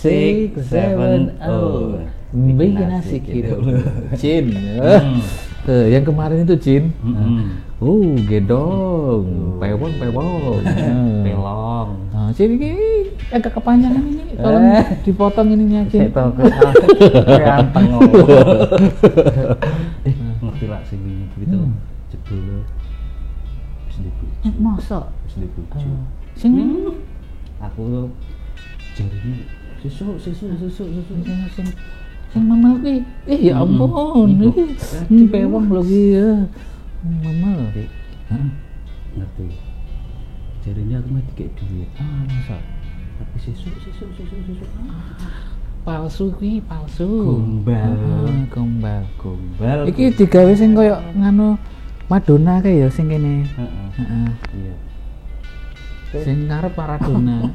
670. Bikin asik gitu. Cin. Yang kemarin itu Cin. Gedong, pewong. Pelong. Nah, Cin ini agak kepanjangan ini. Tolong dipotong ininya Cin. Ganteng. Ngerti lah sing gitu. Jebul. Masa? Dibujuk. Sing Aku jarine susu. Sing mamel kuwi. Ya ampun, iki pewong lho iki ya. Mamel. Ngerti. Jarine aku mah dikek duit. Masa? Tapi susu. Palsu kuwi, palsu. Gombal. Iki digawe sing koyo nganu Madonna kae ya sing kene. Heeh. Iya. Sing ngarep Maradona.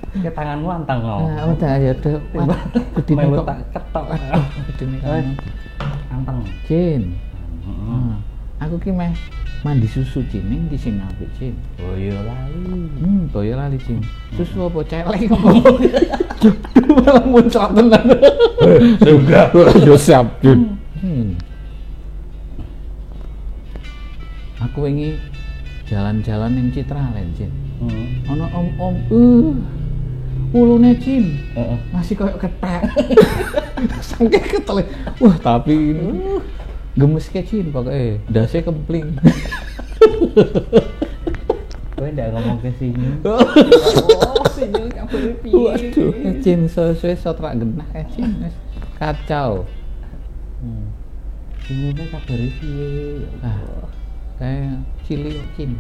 Ke tanganmu antang kok. Udah ya udah. Gedine kok tak ketok. gedine Antang. Cin. Aku ki meh mandi susu Cin, ning di sing apik Cin. Boyo lali Cin. Susu apa celeng apa? Malah muncrat tenan. Sudah. Yo siap Cin. Aku wingi jalan-jalan ning Citraland Cin. Ono om-om ulune Cin. Masih koyo kethek. Saking ketele. Wah, tapi ini gemes ke Cin pokoknya. Dase kempling. Kowe ndak ngomong ke sini. Sini kabeh piye. Waduh, Cin sesuai sotrak genah Cin. Kacau. Ini kan kabar piye? Kayak cili Cin.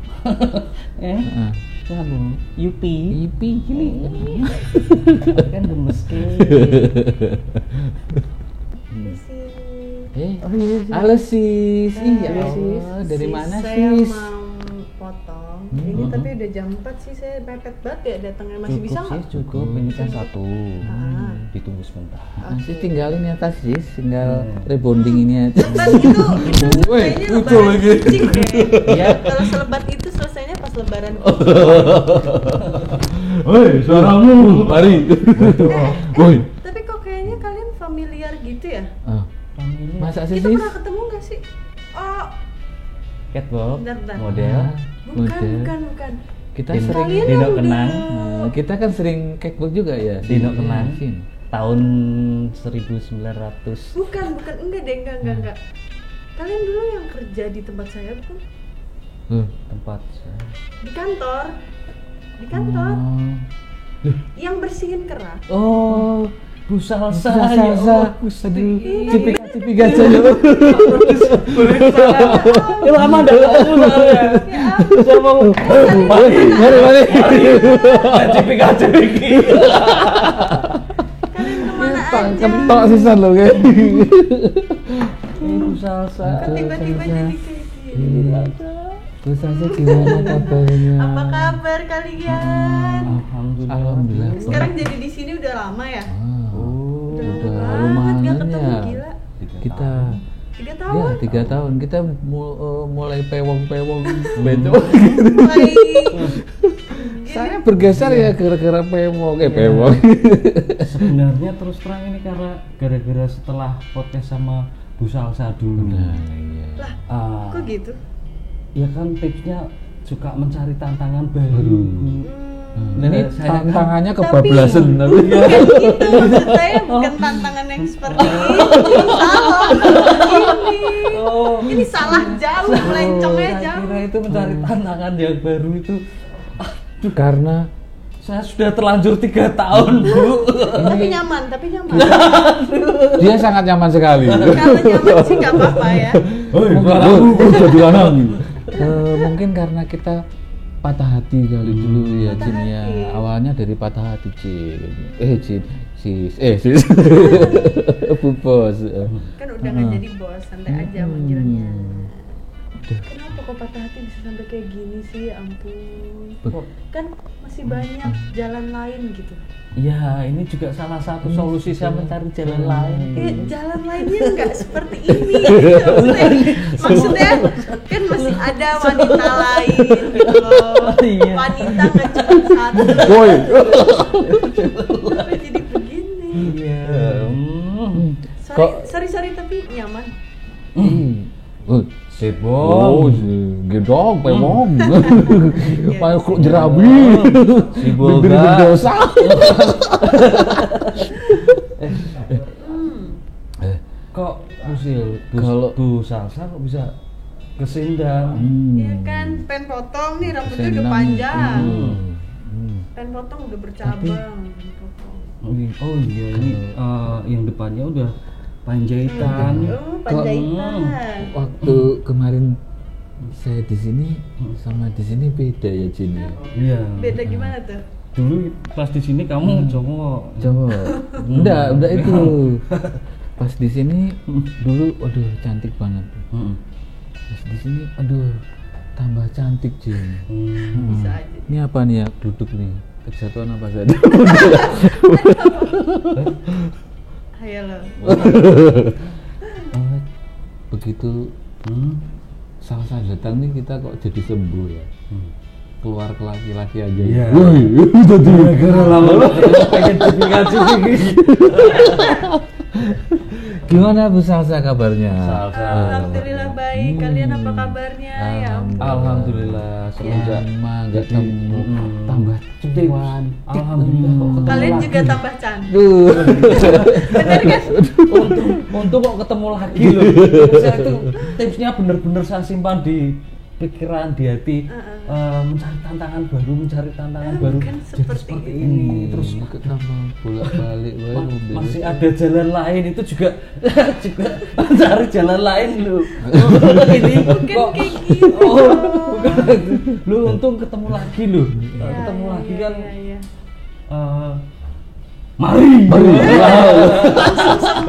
Kamu Yupi cili. Kan gemes ke. Halo sis. Iya sis. Dari mana Saya sis? mau potong. Ini tapi udah jam 4 sih, saya mepet banget ya datangnya. Masih bisa nggak? Cukup, ini kan satu. Ditunggu sebentar. Masih tinggalin ya tas sis, tinggal rebonding ini aja. Lebat itu kayaknya lebaran kucing deh. Ya, kalau selebat itu selesainya pas lebaran kucing. Woi, suaramu, mari. Woi. Tapi kok kayaknya kalian familiar gitu ya? Masa sih Kita sis? pernah ketemu nggak sih? Oh, Catwalk, bentar. model. Bukan. Kita Kalian sering yang Dino udah- kenang. kita kan sering catwalk juga ya. Dino kenang. Cin. Tahun 1900. Bukan, enggak deh, enggak. Kalian dulu yang kerja di tempat saya bukan? Tempat Di kantor. Yang bersihin kerak. Oh, Bu Salsa. Cipi gajah ya. Lama dah ketemu soalnya. Bisa mau. Mari. Cipi gajah iki. Kalian kemana aja? Ketok sisan lo kayak. Bu Salsa. Kok tiba-tiba jadi kayak gini? Terus aja gimana kabarnya? Apa kabar kalian? Alhamdulillah. Sekarang jadi di sini udah lama ya? Udah banget lumayan gak ketemu, ya. gila. Kita 3 tahun? ya 3 tahun kita mulai pewong bencong. Mulai Saya bergeser ya gara-gara pewong pewong. Sebenarnya terus terang ini karena gara-gara setelah podcast sama Bu Salsa dulu. lah, Ah, kok gitu? ya kan tipsnya suka mencari tantangan baru. Ini saya tantangannya kebablasan tapi Bukan gitu, maksud saya bukan tantangan yang seperti ini. Salah. Ini salah jauh, melencongnya saya jauh. kira itu mencari tantangan yang baru itu. karena Saya sudah terlanjur 3 tahun, Bu. Tapi nyaman. dia sangat nyaman sekali. Kalau nyaman sih nggak apa-apa ya. Jadi lanang. Mungkin karena kita patah hati kali dulu ya Patah Cin ya. hati. Awalnya dari patah hati Cin. Sis. Bu Bos. Kan udah nggak jadi bos, santai aja manggilnya. Kenapa kok patah hati bisa sampai kayak gini sih? Ya ampun. Kan masih banyak jalan lain gitu. Ya, ini juga salah satu solusi saya mencari jalan lain. Jalan lainnya nggak seperti ini. Maksudnya kan masih ada wanita lain gitu loh. Iya. Wanita nggak cuma satu. Woi. Kenapa jadi begini? Iya. Sorry tapi nyaman. Sebong. Gedong, pewong. Pakai kru Iya. jerabi. Si Boga. Dosa. Kok usil Kalau- Bu Salsa kok bisa kesindang? Iya kan, pen potong nih rambutnya udah panjang. Pen potong udah bercabang. Pen potong. Oh iya, ini yang depannya udah panjaitan. Oh, panjaitan. Waktu kemarin saya di sini sama di sini beda ya Jin. Iya. Beda gimana tuh? Dulu pas di sini kamu cowok. Coba. Enggak itu. Pas di sini dulu waduh cantik banget. Pas di sini aduh tambah cantik Jin. Bisa aja. Ini apa nih ya duduk nih? Kejatuhan apa saja? Ayo lo. Begitu Salsa datang nih kita kok jadi sembuh ya. Keluar ke laki-laki aja. Iya. Woi, Gara-gara lama pengen duplikasi gigi. Gimana Bu Salsa kabarnya? Salsa. Alhamdulillah baik. Kalian apa kabarnya? Ya ampun. Alhamdulillah semenjak Lama gak ketemu tambah cuan. Alhamdulillah kok ketemu Kalian lagi. juga tambah cantik. Duh. Bener kan? Untung kok ketemu lagi loh. Saya itu tipsnya bener-bener saya simpan di pikiran, di hati. Mencari tantangan baru, baru. Kan Jadi seperti ini. Terus ketemu bolak-balik masih ada jalan lain itu juga mencari jalan lain loh. Ini Bukan kok kayak gitu. bukan. Lu untung ketemu lagi loh. Ketemu Iya, lagi iya, kan. iya. Mari.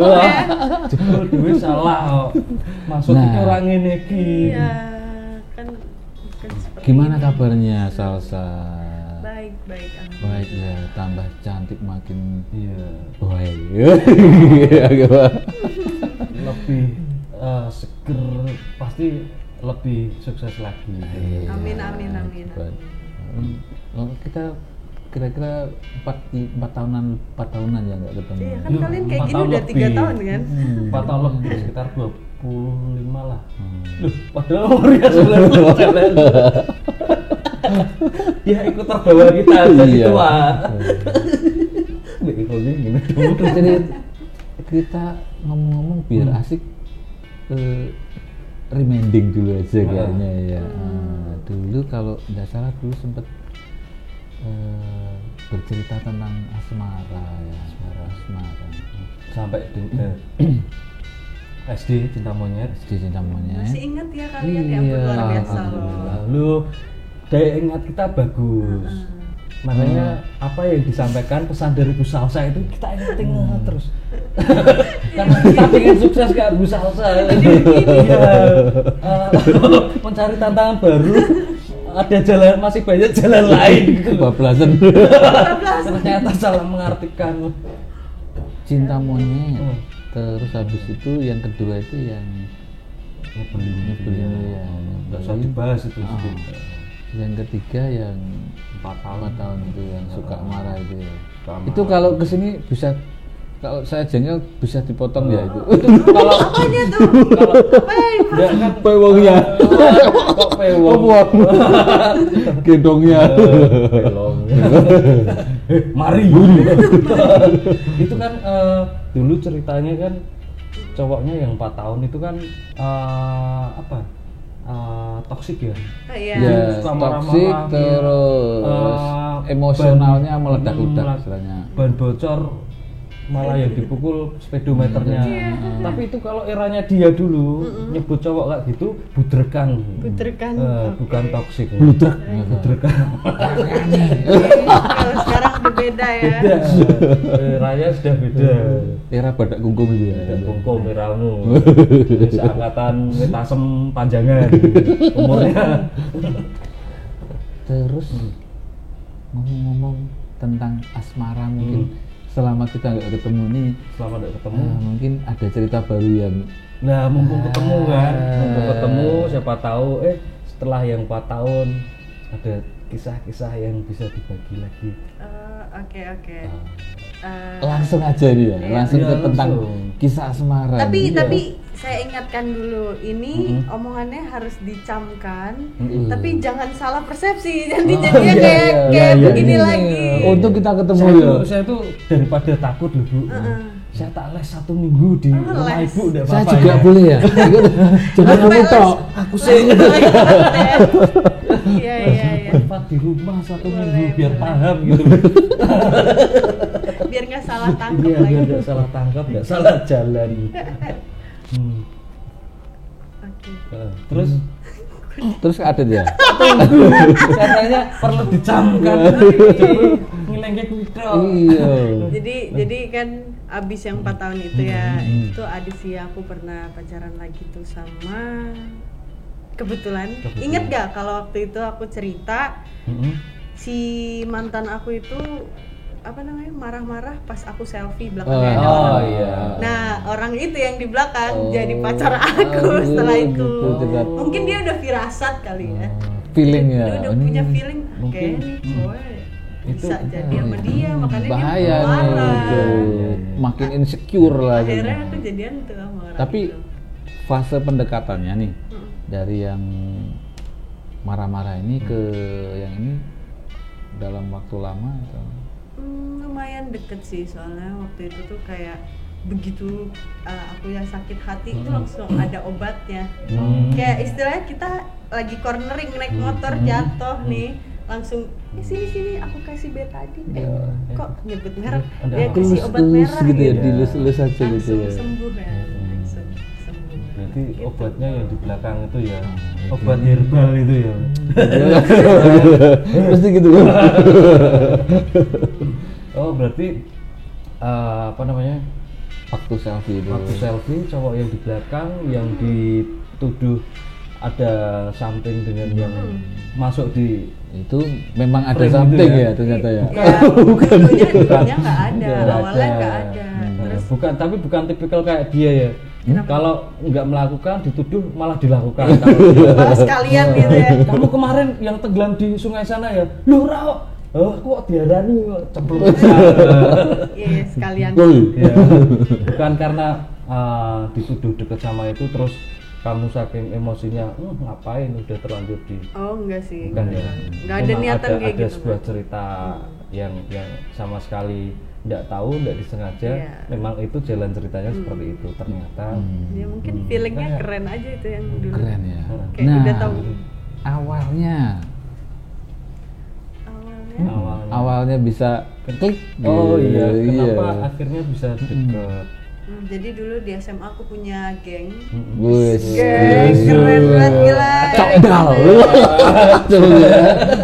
Wah. Jebul duwe salah kok. Maksud Nah. iki orang ngene iki. Iya, kan bukan seperti Gimana itu. kabarnya Salsa? Baik, baik. Baik ya, tambah cantik makin Iya. baik. Lebih seger, pasti lebih sukses lagi. Amin, amin, amin. Oh, kita kira-kira 4 tahunan ya nggak ketemu. Iya kan Iya, kalian kayak 4 gini tahun udah 3 lebih. tahun kan? 4 tahun lebih, sekitar 25 lah. Loh, padahal umurnya 19 jalan. Ya ikut terbawa kita aja Iya. gitu ah. Ini gimana? Jadi kita ngomong-ngomong biar asik reminding dulu aja kayaknya ya. Dulu kalau nggak salah dulu sempet bercerita tentang asmara ya, asmara. Sampai di SD Cinta Monyet. SD Cinta Monyet. Masih ingat ya kalian ya, Iya, luar biasa loh. Alhamdulillah. Lu daya ingat kita bagus. Makanya apa yang disampaikan pesan dari Bu Salsa itu kita ingat terus. Karena kita pengen sukses kayak Bu Salsa. Iya. Mencari tantangan baru. Ada jalan, masih banyak jalan lain gitu loh. Bablasan. Ternyata salah mengartikan. Cinta Monyet. Terus habis itu yang kedua itu yang nyebelin ya. Nggak usah dibahas itu. Yang ketiga yang 4 tahun itu yang suka marah itu ya. Suka Itu marah. kalau kesini bisa, kalau saya jengkel bisa dipotong ya itu. Kalau Apanya tuh? Apa yang enggak kan Pewongnya. kok pewong. Gendongnya. Pelong. Mari. Itu kan dulu ceritanya kan cowoknya yang 4 tahun itu kan toksik ya. Iya. Ya, Suka toksik marah-marah, terus emosionalnya meledak-ledak istilahnya. Ban bocor malah yang dipukul speedometernya. Tapi itu kalau eranya dia dulu nyebut cowok kayak gitu budrekan. Budrekan. Bukan toksik. Bludrek. Budrekan. Kalau sekarang udah beda ya. Beda. Eranya sudah beda. Era badak kungkum itu ya. Dan kongko meramu. Seangkatan Tasem panjangan umurnya. Terus ngomong-ngomong tentang asmara mungkin selama kita nggak ketemu nih, Selama tidak ketemu. mungkin ada cerita baru yang Nah, mumpung ketemu kan, mumpung ketemu siapa tahu setelah yang 4 tahun ada kisah-kisah yang bisa dibagi lagi. Oke. Langsung aja dia, langsung ke tentang langsung. kisah asmara. Tapi saya ingatkan dulu, ini omongannya harus dicamkan, tapi jangan salah persepsi, nanti jadinya kayak begini lagi. Untuk kita ketemu Saya tuh daripada takut loh Bu. Saya tak les 1 minggu di rumah les. ibu udah saya apa-apa juga ya. boleh ya. Jangan kamu tok. Aku sih Iya. privat di rumah 1 minggu biar boleh. paham gitu. Biar nggak salah tangkap Iya, lagi. biar nggak salah tangkap, nggak salah jalan. Oke. Terus Terus ada dia. katanya perlu dicamkan. Ngilengke kuda. Iya. Jadi kan abis yang 4 tahun itu ya, itu ada sih aku pernah pacaran lagi tuh sama kebetulan. Ingat gak kalau waktu itu aku cerita si mantan aku itu apa namanya marah-marah pas aku selfie belakangnya ada orang. iya. Nah orang itu yang di belakang jadi pacar aku setelah itu. gitu. Mungkin dia udah firasat kali ya. Feeling ya. Dia udah punya feeling kayak nih cowok bisa jadi sama dia, makanya Bahaya dia nih. marah. Tuh. Makin insecure lah. Akhirnya aku jadian tuh sama orang Tapi itu. fase pendekatannya nih dari yang marah-marah ini ke yang ini dalam waktu lama atau? Lumayan deket sih, soalnya waktu itu tuh kayak begitu aku yang sakit hati itu langsung ada obatnya. Kayak istilahnya kita lagi cornering naik motor jatuh nih, langsung sini aku kasih betadin. Kok nyebut merek? Dia kasih obat merah gitu ya, gitu. dilus-lus aja gitu Langsung ya. sembuh ya. Langsung sembuh. Berarti Gitu. obatnya yang di belakang itu ya obat herbal itu ya. Pasti gitu. Oh berarti apa namanya Waktu selfie itu. waktu selfie cowok yang di belakang yang dituduh ada something dengan yang masuk di Itu memang ada Frame something gitu ya? ya ternyata ya. Ya, dulunya nggak ada, awalnya nggak ada. Terus tapi bukan tipikal kayak dia ya. Kalau nggak melakukan dituduh malah dilakukan. malah sekalian gitu ya. Kamu kemarin yang tenggelam di sungai sana ya? Loh Rao, kok diarani cemplung? Iya, sekalian. Ya, bukan karena dituduh deket sama itu terus kamu saking emosinya ngapain udah terlanjur di Oh enggak sih. bukan ya Nggak ada Memang niatan kayak ada gitu. sebuah Mbak. cerita yang sama sekali tidak tahu, tidak disengaja. Iya. Memang itu jalan ceritanya seperti itu ternyata. Ya mungkin feelingnya keren aja itu yang dulu. Keren ya. Kayak udah tahu. Awalnya Awalnya. awalnya bisa klik. Oh gitu. iya, kenapa akhirnya bisa deket? Jadi dulu di SMA aku punya geng. Wes. Geng keren banget gila. Cokdal.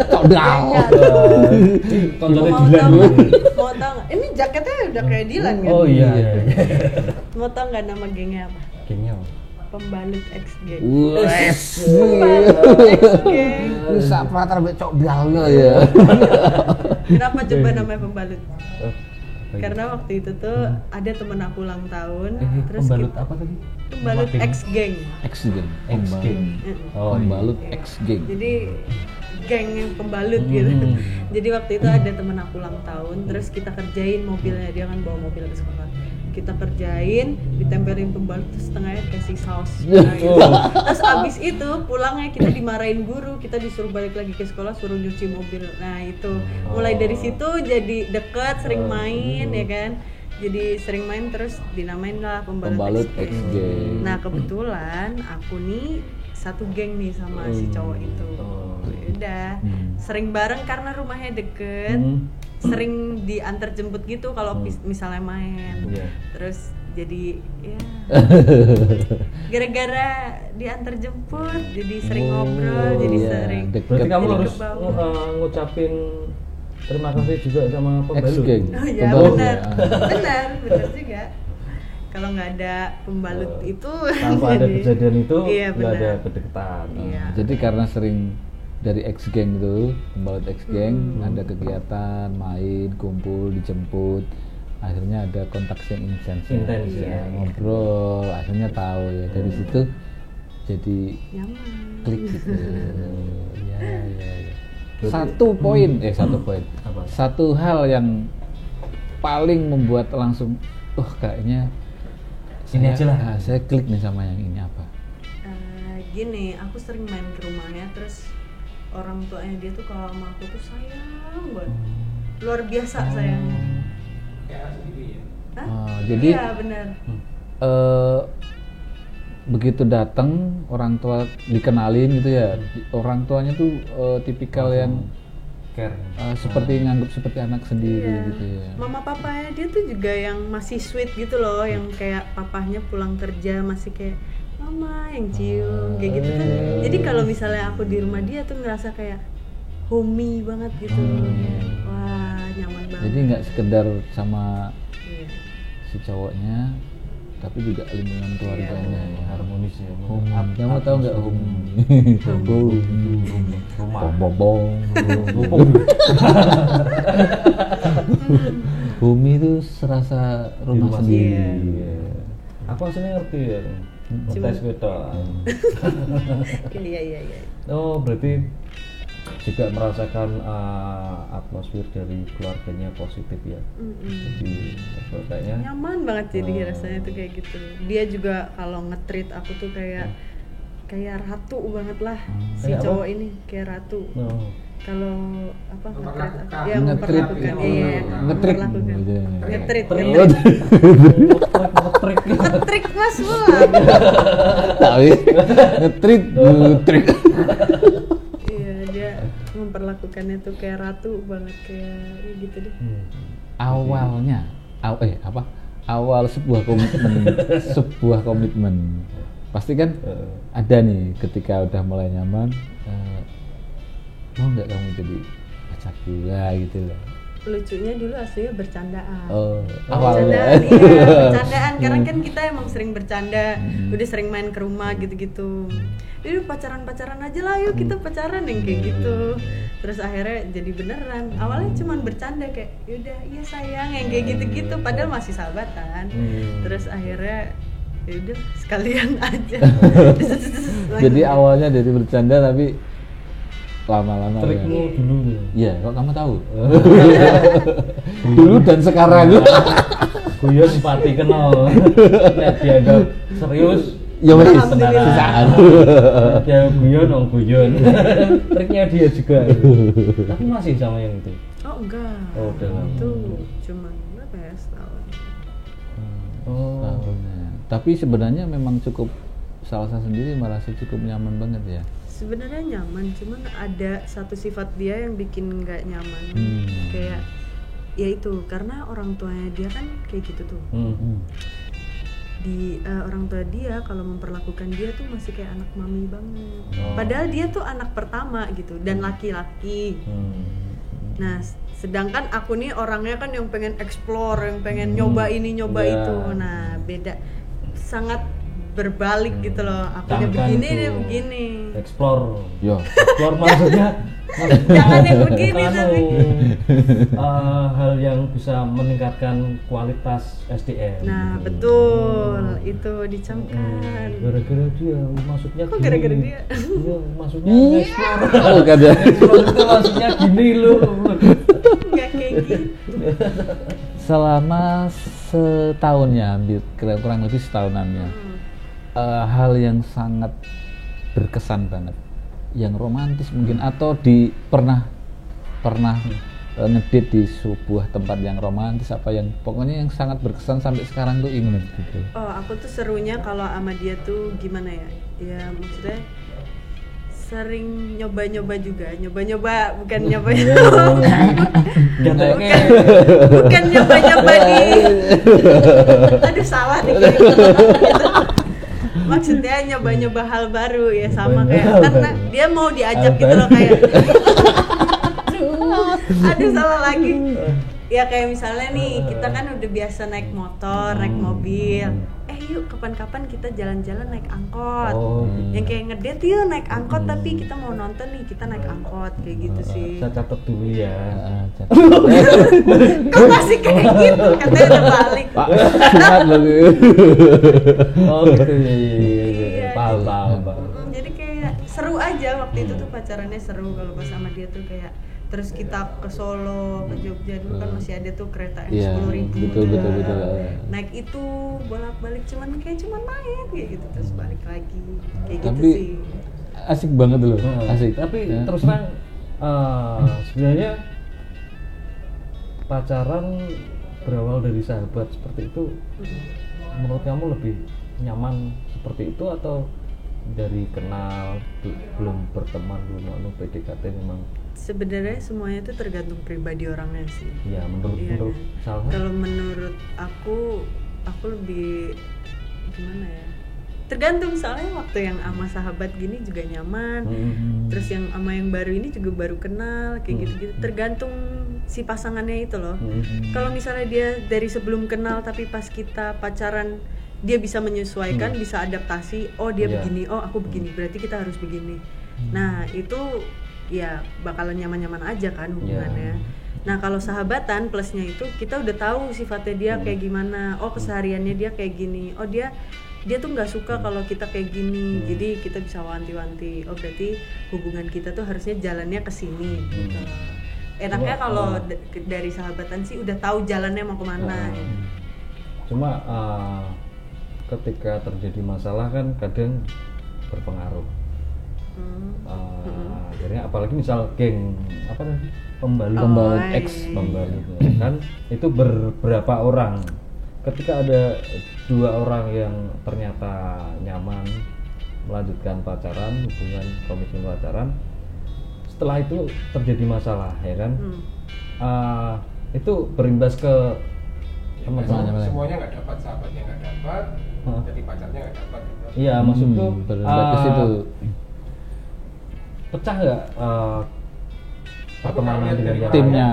Cokdal. Tontonnya Mau Dilan. tau mau tau nggak? Ini jaketnya udah kayak Dilan kan? Oh iya. Mau tau nggak nama gengnya apa? Gengnya apa? Pembalut X Geng. Wes. Pembalut X Geng. Bisa pratar be cokdalnya ya. Kenapa coba namanya pembalut? Oh, Karena waktu itu tuh ada temen aku ulang tahun, terus pembalut kita- apa tadi? pembalut Nama geng? X Geng. X geng. X Geng. Oh, Pembalut Iya. X geng. Jadi geng yang pembalut gitu. Jadi waktu itu ada temen aku ulang tahun, terus kita kerjain mobilnya, dia kan bawa mobil ke sekolah. Kita kerjain, ditempelin pembalut terus setengahnya kasih saus. Nah, gitu. Terus abis itu pulangnya kita dimarahin guru, kita disuruh balik lagi ke sekolah suruh nyuci mobil. Nah itu mulai dari situ jadi deket, sering main ya kan. Jadi sering main terus dinamain lah Pembalut X geng. Nah kebetulan aku nih satu geng nih sama si cowok itu. Udah sering bareng karena rumahnya deket, sering diantar jemput gitu kalau misalnya main. Iya. Terus jadi ya gara-gara diantar jemput jadi sering ngobrol, jadi iya, sering. deket. Berarti kamu Jadi harus ke bawah. ngucapin terima kasih juga sama X pembalut. geng. Oh iya Pembalut benar, ya. benar juga. Kalau nggak ada pembalut itu Tanpa ada jadi- kejadian itu iya, nggak ada benar. kedekatan. Iya. Jadi karena sering dari X geng itu, pembalut X geng ada kegiatan, main, kumpul, dijemput. Akhirnya ada kontak yang intens, Intens, ya, ya. ngobrol, akhirnya tahu ya dari situ jadi nyaman. klik gitu. Ya. Satu poin. Apa? Satu hal yang paling membuat langsung kayaknya Ini aja lah. Saya klik nih sama yang ini apa? Gini, aku sering main ke rumahnya, terus orang tuanya dia tuh kalau sama aku tuh sayang banget, luar biasa sayangnya. Jadi iya benar. Begitu datang orang tua dikenalin gitu ya, orang tuanya tuh tipikal yang care. seperti nganggap seperti anak sendiri gitu ya. Mama papanya dia tuh juga yang masih sweet gitu loh, yang kayak papahnya pulang kerja masih kayak mama yang cium kayak gitu kan. Jadi kalau misalnya aku di rumah dia tuh ngerasa kayak homey banget gitu. Wah, nyaman banget. Jadi nggak sekedar sama Iya. si cowoknya, tapi juga lingkungan keluarganya ya. Harmonis ya. Kamu tahu nggak home? Rumah. Bobong. Home itu serasa rumah sendiri. Iya. Aku aslinya ngerti ya. Tes beda. Iya. Oh, berarti juga merasakan atmosfer dari keluarganya positif ya. Jadi kayaknya Nyaman banget jadi rasanya tuh kayak gitu. Dia juga kalau nge-treat aku tuh kayak ratu banget lah. Si Kayak cowok apa? ini kayak ratu. oh. Kalau apa nge-treat aku? Ya Nge-treat, memperlakukan. Iya. nge-treat memperlakukan. gitu ya. Nge-treat. Ngetrik. Nge-treat Mas Wulan. Tapi nge-treat. Iya, dia memperlakukannya tuh kayak ratu banget, kayak ya gitu deh. Awalnya awal sebuah komitmen pasti kan ada nih ketika udah mulai nyaman, mau nggak kamu jadi pacar gue gitu lah. Lucunya dulu aslinya bercandaan. Awalnya Bercandaan, iya, bercandaan. Karena kan kita emang sering bercanda, udah sering main ke rumah gitu-gitu. Yaudah pacaran aja lah, yuk kita pacaran yang kayak gitu. Terus akhirnya jadi beneran. Awalnya cuman bercanda kayak, yaudah iya sayang yang kayak gitu-gitu. Padahal masih sahabatan. Terus akhirnya yaudah sekalian aja. jadi awalnya dari bercanda tapi lama-lama Trikmu dulu. Iya, kok kamu tahu? Dulu dan sekarang. Guyon pati kenal. Nek dianggap serius Ya wes Alhamdulillah. sisaan. dia guyon. Triknya dia juga. Tapi masih sama yang itu. Oh enggak. Oh, udah lama. Itu cuman berapa ya, setahun. Tahunnya. Tapi sebenarnya memang cukup Salsa sendiri merasa cukup nyaman banget ya. Sebenarnya nyaman, cuman ada satu sifat dia yang bikin nggak nyaman. Kayak ya itu karena orang tuanya dia kan kayak gitu tuh. Di orang tua dia kalau memperlakukan dia tuh masih kayak anak mami banget. Padahal dia tuh anak pertama gitu dan laki-laki. Nah, sedangkan aku nih orangnya kan yang pengen explore, yang pengen nyoba ini nyoba itu. Nah, beda, sangat berbalik gitu loh. Aku dia Camkan begini, tuh. dia begini. Explore. Yo. Explore maksudnya Jangan yang begini tapi. Hal yang bisa meningkatkan kualitas SDM. Nah, betul. Itu dicamkan. Gara-gara dia maksudnya Kok gini. gara-gara dia? Iya, maksudnya Iya. explore. Kan ya. Explore itu maksudnya gini loh. Enggak kayak gitu. Selama setahunnya, kurang lebih setahunannya, hal yang sangat berkesan banget, yang romantis mungkin, atau pernah ngedate di sebuah tempat yang romantis, apa yang pokoknya yang sangat berkesan sampai sekarang tuh inget gitu. Oh, aku tuh serunya kalau sama dia tuh gimana ya? Ya maksudnya sering nyoba-nyoba juga, bukan nyoba-nyoba. bukan nyoba-nyoba di. Aduh salah nih. Maksudnya nyoba-nyoba hal baru ya, sama kayak karena dia mau diajak gitu loh kayak. Aduh salah lagi. Ya kayak misalnya nih, kita kan udah biasa naik motor, naik mobil. Yuk kapan-kapan kita jalan-jalan naik angkot. Yang kayak ngedate yuk naik angkot, tapi kita mau nonton nih, kita naik angkot kayak gitu sih. Saya catat dulu ya. Kok masih kayak gitu? Katanya udah balik. Pak, sehat lagi. Oh gitu ya. Iya. Paham. Jadi kayak seru aja waktu waktu itu tuh pacarannya seru kalau pas sama dia tuh kayak terus kita ke Solo, ke Jogja dulu kan masih ada tuh kereta yang 10.000 betul. Naik itu bolak-balik cuman main kayak gitu terus balik lagi kayak Tapi, gitu sih. Asik banget loh, asik. Tapi terus terang sebenarnya pacaran berawal dari sahabat seperti itu menurut kamu lebih nyaman seperti itu atau dari kenal belum berteman belum PDKT memang? Sebenarnya semuanya itu tergantung pribadi orangnya sih. Iya, menurut Salma. Kalau menurut aku lebih gimana ya? Tergantung, soalnya waktu yang sama sahabat gini juga nyaman. Terus yang sama yang baru ini juga baru kenal kayak gitu-gitu. Tergantung si pasangannya itu loh. Kalau misalnya dia dari sebelum kenal tapi pas kita pacaran dia bisa menyesuaikan, bisa adaptasi. Oh dia begini, oh aku begini, berarti kita harus begini. Nah itu ya bakalan nyaman-nyaman aja kan hubungannya. Nah kalau sahabatan plusnya itu kita udah tahu sifatnya dia kayak gimana. Oh kesehariannya dia kayak gini. Oh dia tuh nggak suka kalau kita kayak gini. Jadi kita bisa wanti-wanti. Oh berarti hubungan kita tuh harusnya jalannya ke sini. Gitu. Enaknya kalau dari sahabatan sih udah tahu jalannya mau kemana. Cuma ketika terjadi masalah kan kadang berpengaruh. Akhirnya apalagi misal geng apa tadi pembalut pembalut kan itu beberapa orang. Ketika ada 2 orang yang ternyata nyaman melanjutkan pacaran, hubungan komitmen pacaran, setelah itu terjadi masalah ya kan, itu berimbas ke teman-teman. Semuanya nggak dapat, sahabatnya nggak dapat, jadi pacarnya nggak dapat. Iya maksudku berimbas ke situ. Pecah nggak pertemanan dengan timnya?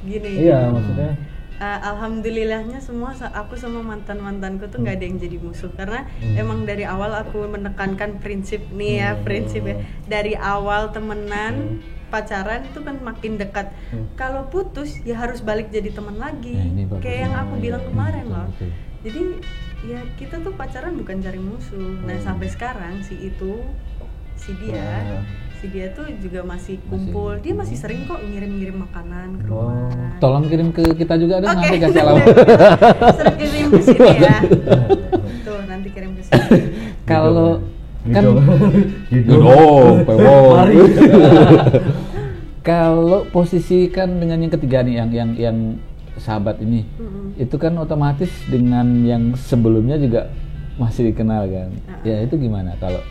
Gini. Iya maksudnya. Alhamdulillahnya semua aku sama mantanku tuh nggak ada yang jadi musuh karena emang dari awal aku menekankan prinsip nih ya prinsipnya dari awal temenan pacaran itu kan makin dekat. Kalau putus ya harus balik jadi teman lagi. Kayak yang aku bilang kemarin loh. Jadi ya kita tuh pacaran bukan cari musuh. Nah sampai sekarang si dia tuh juga masih kumpul. Dia masih sering kok ngirim makanan ke rumah. Tolong kirim ke kita juga dong, nanti kasih alamat. Suruh kirim ke sini ya. Tuh nanti kirim ke sini. Kalau kan kalau posisikan dengan yang ketiga nih yang sahabat ini, itu kan otomatis dengan yang sebelumnya juga masih dikenal kan. Ya itu gimana kalau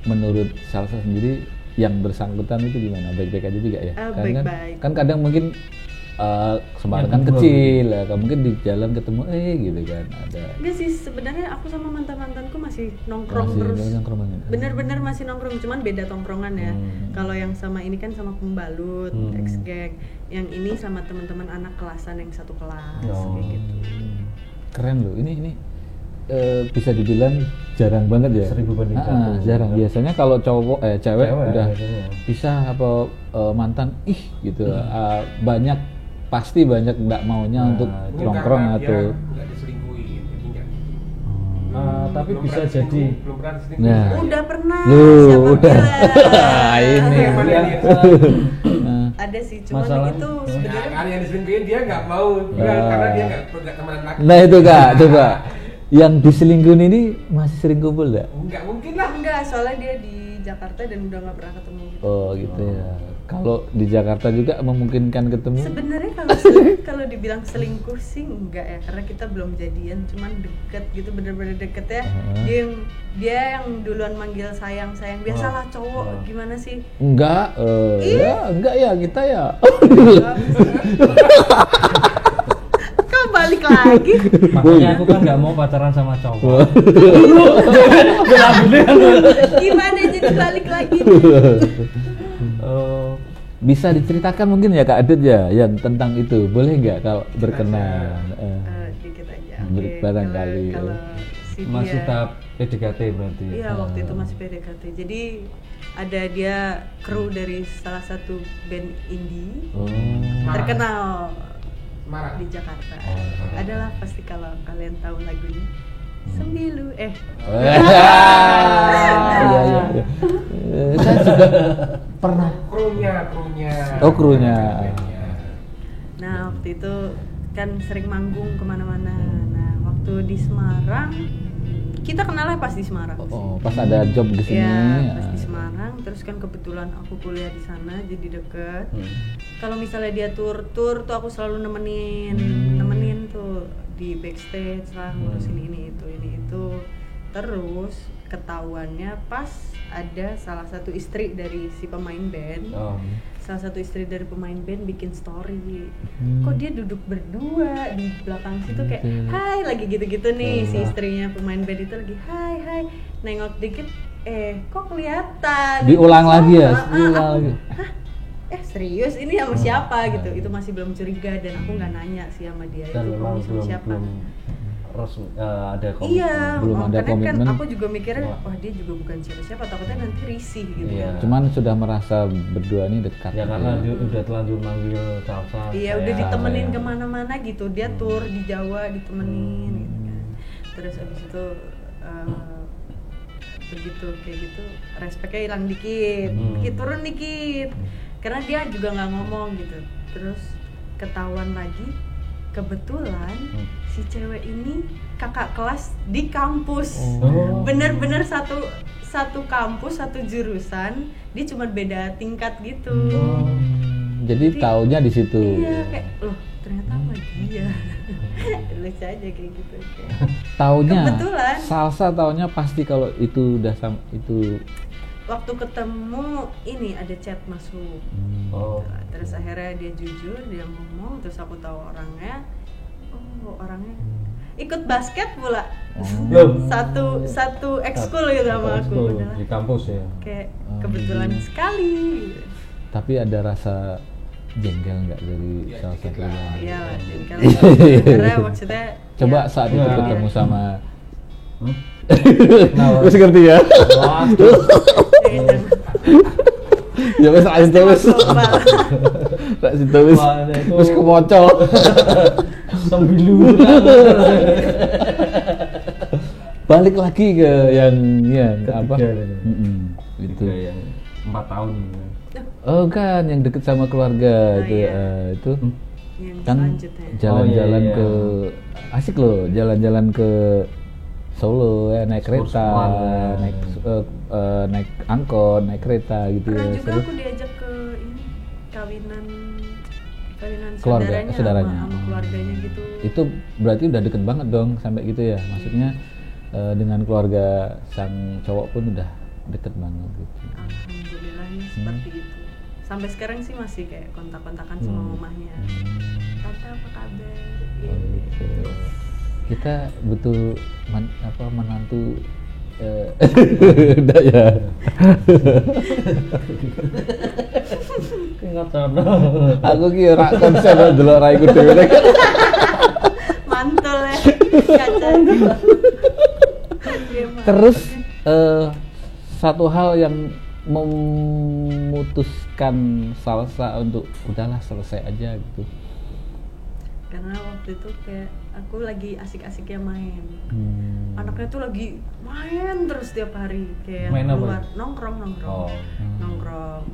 menurut Salsa sendiri yang bersangkutan itu gimana? Baik-baik aja juga ya? Baik-baik. Kan kadang mungkin kemarin kan kecil ya, mungkin di jalan ketemu gitu kan ada. Enggak sih, sebenarnya aku sama mantanku masih nongkrong terus. Bener-bener masih nongkrong, cuman beda tongkrongan ya. Kalau yang sama ini kan sama pembalut, ex geng. Yang ini sama teman-teman anak kelasan yang satu kelas kayak gitu. Keren loh, ini bisa dibilang jarang banget ya. 1000 banding 1. Jarang. Biasanya kalau cewek udah pisah apa mantan gitu. Banyak pasti banyak nggak maunya untuk nongkrong atau nggak diselingkuhin, jadi nggak gitu. Tapi bisa jadi belum pernah diselingkuhin. Udah pernah. Udah. Ini. Ada sih, cuman itu sebenarnya Karena yang diselingkuhin dia nggak mau, karena dia nggak temenan lagi. Nah itu Kak, coba yang diselingkuhin ini masih sering kumpul nggak? Nggak mungkin lah. Enggak, soalnya dia di Jakarta dan udah nggak pernah ketemu gitu. Oh gitu ya. Kalau di Jakarta juga memungkinkan ketemu? Sebenarnya kalau dibilang selingkuh sih enggak ya, karena kita belum jadian, cuman deket gitu, bener-bener deket ya. Dia yang duluan manggil sayang. Biasalah cowok gimana sih? Enggak, enggak ya kita ya. Kau balik lagi. Makanya aku kan nggak mau pacaran sama cowok. Gimana jadi balik lagi? Bisa diceritakan mungkin ya Kak Adit ya yang tentang itu, boleh nggak kalau berkenan? Dikit aja. Barangkali. Kalau si Masih dia, tahap PDKT berarti. Iya waktu itu masih PDKT. Jadi ada dia kru dari salah satu band indie terkenal Semarang di Jakarta. Adalah pasti kalau kalian tahu lagunya. Sembilu Iya. Saya juga pernah. Krunya. Oh, krunya. Nah waktu itu kan sering manggung kemana-mana. Nah waktu di Semarang kita kenalnya pas di Semarang. Oh, pas ada job di sini. Ya, pas di Semarang. Terus kan kebetulan aku kuliah di sana, jadi deket. Kalau misalnya dia tur tuh aku selalu nemenin tuh di backstage lah, ngurusin ini itu. Terus ketahuannya pas ada salah satu istri dari si pemain band. Salah satu istri dari pemain band bikin story. Kok dia duduk berdua di belakang situ kayak hai lagi gitu-gitu nih. Si istrinya pemain band itu lagi hai. Nengok dikit kok kelihatan. Diulang lagi ya? Diulang lagi. Serius ini sama siapa gitu. Itu masih belum curiga dan aku nggak nanya sih sama dia itu sama siapa. Ada komitmen. Iya, belum ada komitmen. Kan aku juga mikirnya wah dia juga bukan siapa-siapa, takutnya nanti risih gitu. Iya. Cuman sudah merasa berdua ini dekat. Ya karena udah telanjur manggil Salsa. Iya, udah ditemenin kemana-mana gitu. Dia tur di Jawa ditemenin gitu kan. Terus abis itu begitu kayak gitu respeknya hilang dikit, turun dikit. Karena dia juga nggak ngomong gitu. Terus ketahuan lagi kebetulan si cewek ini kakak kelas di kampus. Bener-bener satu kampus, satu jurusan, dia cuma beda tingkat gitu. Jadi taunya di situ. Iya, kayak loh ternyata sama dia. Lucu aja kayak gitu. Taunya kebetulan Salsa taunya pasti kalau itu udah itu. Waktu ketemu ini ada chat masuk. Terus akhirnya dia jujur, dia ngomong, terus aku tahu orangnya. Orangnya ikut basket pula. Satu ekskul gitu sama aku. Di kampus ya. Kayak kebetulan sekali gitu. Tapi ada rasa jengkel nggak dari Salsa keluarga? Iya lah, jengkel. Karena maksudnya coba ya, saat itu ketemu sama Nah, terus ngerti ya? Ya wes aja terus. Tak situ wis. Terus kemocol. Sembilu. Balik lagi ke yang apa? Itu yang 4 tahun. Oh kan, yang deket sama keluarga itu yang kan selanjutnya. jalan-jalan ke asik loh, jalan-jalan ke Solo ya, naik kereta, naik angkot, naik kereta gitu. Pernah ya. juga aku diajak ke ini kawinan saudaranya sama keluarganya gitu. Itu berarti udah deket banget dong sampai gitu ya. Maksudnya dengan keluarga sang cowok pun udah deket banget gitu. Alhamdulillahnya seperti itu. Sampai sekarang sih masih kayak kontak-kontakan sama mamahnya. Tante apa kabar? Gitu. Kita butuh menantu udah ya. Aku kira konser delok raiku dhewe. Mantul ya. Kaca. Terus satu hal yang memutuskan Salsa untuk udahlah selesai aja gitu. Karena waktu itu kayak aku lagi asik-asiknya main. Anaknya tuh lagi main terus tiap hari kayak main keluar apa? nongkrong.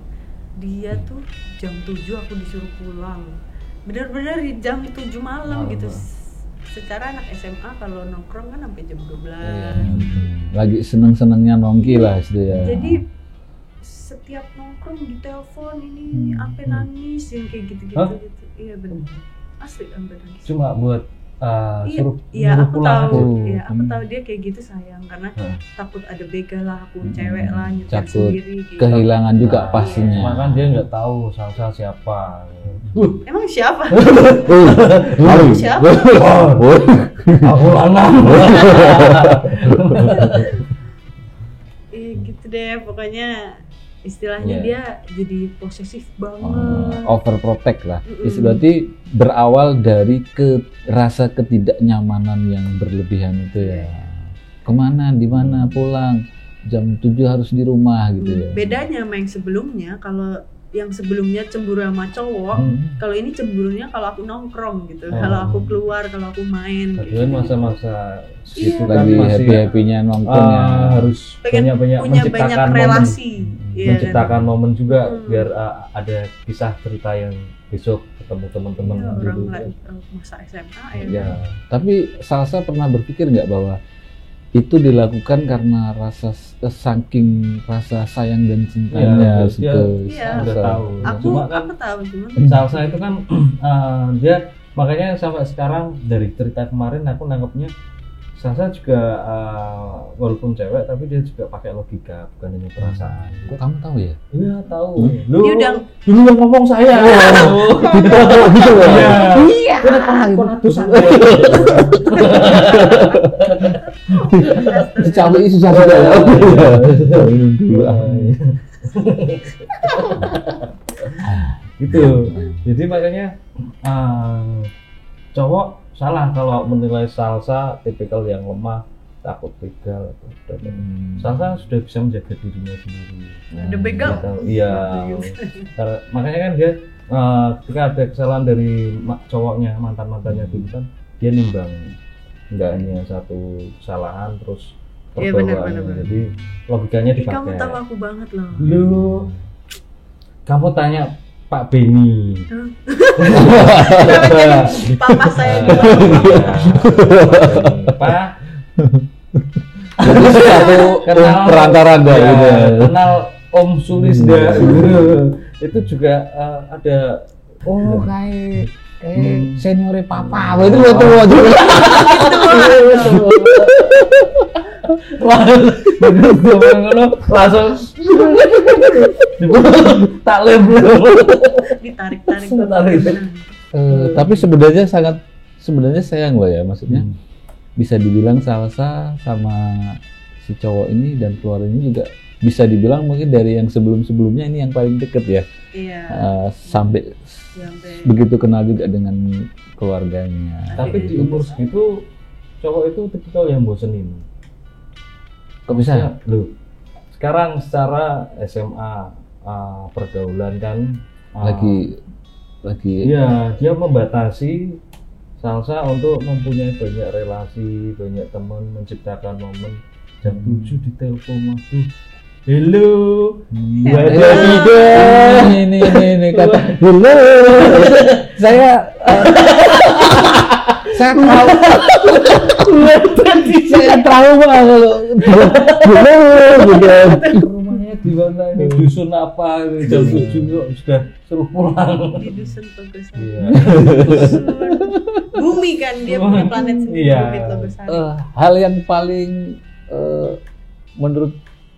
Dia tuh jam 7 aku disuruh pulang. Bener-bener di jam 7 malam gitu. Secara anak SMA kalau nongkrong kan sampai jam 12. Lagi seneng-senengnya nongki lah gitu ya. Jadi setiap nongkrong ditelepon ini sampai nangis yang kayak gitu-gitu gitu. Iya benar. Asli sampai nangis. Cuma buat suruh aku pulang tahu. aja. Iya, aku tahu dia kayak gitu sayang karena takut ada begal lah, aku cewek lah nyetir Takut sendiri gitu. kehilangan juga pastinya. Cuma kan dia nggak tahu Salsa siapa. Emang siapa? Halo. Siapa? Aku lanang. Gitu deh pokoknya istilahnya dia jadi posesif banget. Overprotect lah. Berarti berawal dari rasa ketidaknyamanan yang berlebihan itu ya. Kemana, di mana, pulang, jam 7 harus di rumah gitu ya. Bedanya sama yang sebelumnya, kalau yang sebelumnya cemburu sama cowok, kalau ini cemburunya kalau aku nongkrong gitu, kalau aku keluar, kalau aku main. Gitu. Masa-masa itu lagi happy-happynya nongkrong ya. Harus banyak-banyak menciptakan relasi, menciptakan momen juga biar ada kisah cerita yang besok ketemu teman-teman orang lagi masa SMA ya. Tapi Salsa pernah berpikir nggak bahwa itu dilakukan karena saking rasa sayang dan cintanya ke Salsa. Aku tahu cuma Salsa itu kan dia makanya sampai sekarang dari cerita kemarin aku nangkepnya Salsa juga walaupun cewek tapi dia juga pakai logika bukan hanya perasaan. Kok kamu tahu ya? Iya tahu. Lu dulu yang ngomong saya. Gitu ya. Iya. Cabai susah juga ya. Gitu. Jadi makanya cowok salah kalau menilai Salsa tipikal yang lemah, takut begal. Salsa sudah bisa menjaga dirinya sendiri. Ada begal? Iya. Makanya kan dia ketika ada kesalahan dari cowoknya, mantannya dulu kan dia nimbang, nggak hanya satu kesalahan terus benar. Jadi logikanya dipakai. Kamu tahu aku banget loh. Kamu tanya Pak Beni. Papa saya Pak. Jadi satu perantara kenal Om Sulisda. Itu juga ada kayak seniore papa. Itu tua juga. Langsung taklim ditarik. Tapi sebenarnya sayang loh ya, maksudnya bisa dibilang Salsa sama si cowok ini dan keluarga ini juga bisa dibilang mungkin dari yang sebelumnya ini yang paling deket ya. Iya. Sampai begitu kenal juga dengan keluarganya. Tapi di umur segitu cowok itu tipikal yang bosenin. Kok bisa? Loh, sekarang secara SMA pergaulan kan lagi iya, dia membatasi Salsa untuk mempunyai banyak relasi, banyak teman, menciptakan momen. Jam 7 di telepon aku, hello, ada tidak? Ini kata hello, saya trauma kalau rumahnya di mana ini, dusun apa, jam 7 sudah suruh pulang di dusun Togosari. Bumi kan dia punya planet sendiri, bumi Togosari. Hal yang paling menurut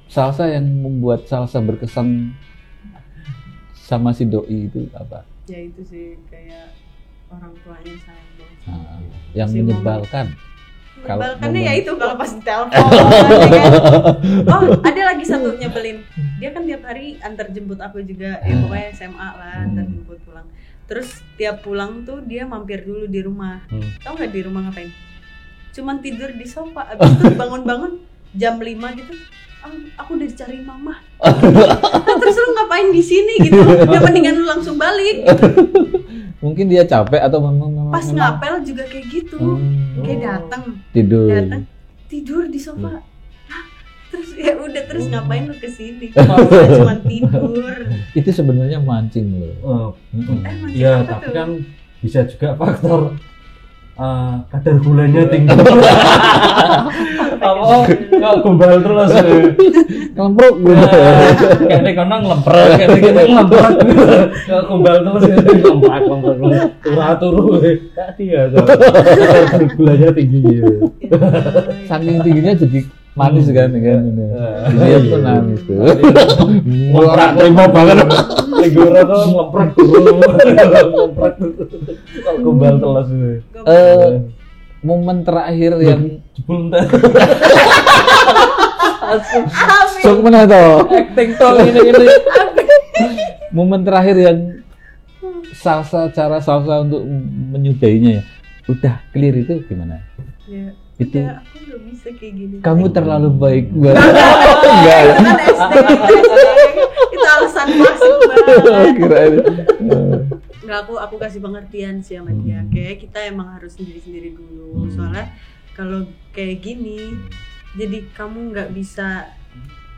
Salsa yang membuat Salsa berkesan sama si doi itu apa? Ya itu sih kayak orang tuanya sayang banget. Yang menyebalkan. Menyebalkannya ya itu kalau pas telepon. Oh, ada lagi satu nyebelin. Dia kan tiap hari antar jemput aku juga, ya pokoknya SMA lah, antar jemput pulang. Terus tiap pulang tuh dia mampir dulu di rumah. Tahu nggak di rumah ngapain? Cuman tidur di sofa. Abis itu bangun-bangun jam 5 gitu. Aku udah dicari mama. Terus lu ngapain di sini gitu? Ya mendingan lu langsung balik. Gitu. Mungkin dia capek atau memang pas ngapel juga kayak gitu. Kayak datang tidur di sofa. Terus ya udah, terus ngapain lu kesini? Cuma tidur. Itu sebenarnya mancing loh. Iya, tapi kan bisa juga faktor kadar gulanya tinggi. Kalau gombal terus kelempruk kayak kono ngelemprek, kayak ngelemprek. Kalau gombal terus ngelemprek turu tadi ya. Kadar gulanya tinggi. Saking tingginya jadi manis kan ini. Dia pun manis tuh. Orang terima banget. Ligura tuh ngelemprek ngelemprek. Kalau gombal terus. Momen terakhir yang jebul entar. Sok mana toh? Acting tol ini. Momen terakhir yang cara Salsa untuk menyudainya ya. Udah clear itu gimana? Ya, itu aku nggak bisa kayak gini. Kamu terlalu baik buat. Enggak. Itu alasan klasik banget. Kirain. Nggak, aku kasih pengertian sih sama dia. Kayak kita emang harus sendiri-sendiri dulu. Soalnya kalau kayak gini, jadi kamu nggak bisa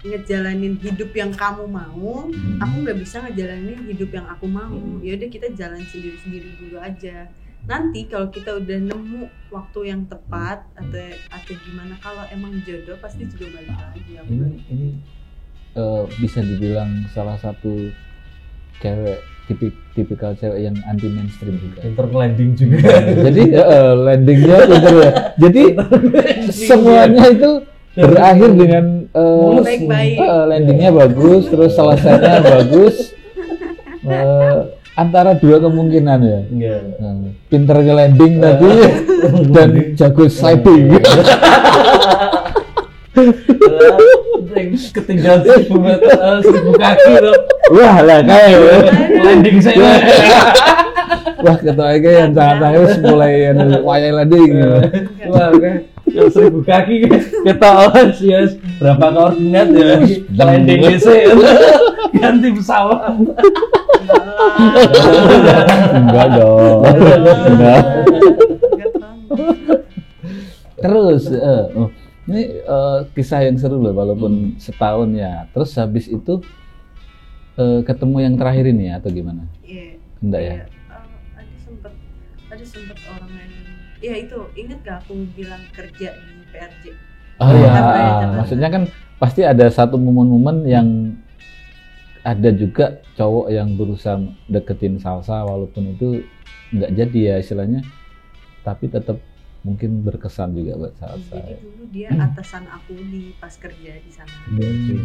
ngejalanin hidup yang kamu mau, aku nggak bisa ngejalanin hidup yang aku mau. Ya udah kita jalan sendiri-sendiri dulu aja. Nanti kalau kita udah nemu waktu yang tepat atau gimana, kalau emang jodoh pasti juga balik lagi. Ini bisa dibilang salah satu cewek tipikal cewek yang anti mainstream juga. Pinter landing juga. Jadi landingnya pinter ya. Jadi semuanya itu berakhir dengan baik-baik. Landingnya bagus, terus selesainya bagus. Antara dua kemungkinan ya. Pinter ke landing tadi dan jago sliding. Ketinggalan 1000 kaki loh. Wah lah kayak Landing saya. wah ketua yang sangat mulai wayang landing. Wah kayak 1000 kaki kita yes. Berapa koordinat ya? Landing sih. Ganti pesawat. Enggak dong. Enggak. Terus ini kisah yang seru loh, walaupun setahun ya. Terus habis itu ketemu yang terakhir ini ya, atau gimana? Iya. Enggak ya? Ada sempet orang yang, ya itu inget gak aku bilang kerja di PRJ? Oh iya, maksudnya kan pasti ada satu momen-momen yang ada juga cowok yang berusaha deketin Salsa walaupun itu nggak jadi ya istilahnya, tapi tetap mungkin berkesan juga buat Salsa. Jadi dulu dia atasan aku di pas kerja di sana.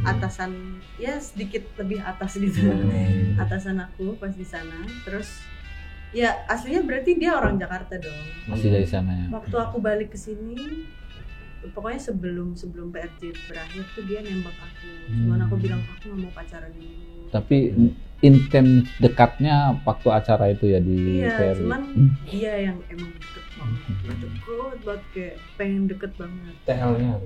Atasan ya sedikit lebih atas gitu. Atasan aku pas di sana. Terus ya aslinya berarti dia orang Jakarta dong. Masih dari sana ya. Waktu aku balik ke sini, pokoknya sebelum PRJ berakhir tuh dia nembak aku. Cuman aku bilang aku nggak mau pacaran dulu. Tapi intens dekatnya waktu acara itu ya di PRJ. Cuman dia yang emang deket banget, kayak pengen deket banget. TL-nya.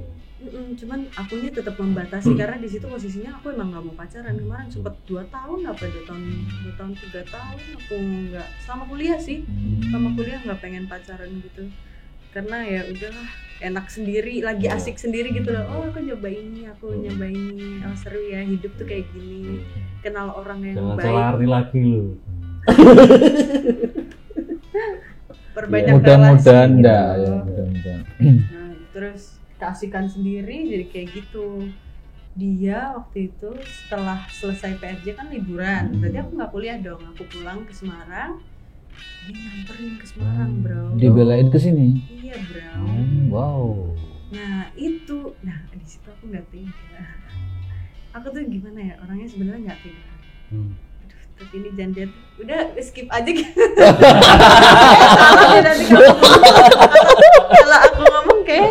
Cuman akunya tetap membatasi karena di situ posisinya aku emang nggak mau pacaran. Kemarin sempet 2 tahun 3 tahun aku nggak, sama kuliah sih, sama kuliah nggak pengen pacaran gitu. Karena ya udahlah, enak sendiri, lagi asik sendiri gitu loh. Oh aku nyoba ini, oh seru ya hidup tuh kayak gini, kenal orang yang jangan baik. Jangan lari lagi lu. Perbanyak mudah-mudahan relasi enggak gitu. ya, mudah-mudahan. Nah, terus keasikan sendiri jadi kayak gitu. Dia waktu itu setelah selesai PRJ kan liburan, berarti aku nggak kuliah dong, aku pulang ke Semarang. Dia nyamperin ke Semarang, bro. Dibelain ke sini. Iya, bro. Wow. Nah itu, di situ aku nggak tega. Aku tuh gimana ya, orangnya sebenarnya nggak tega. Aduh, tapi ini jangan udah skip aja gitu. Salah nanti kalau aku ngomong kayak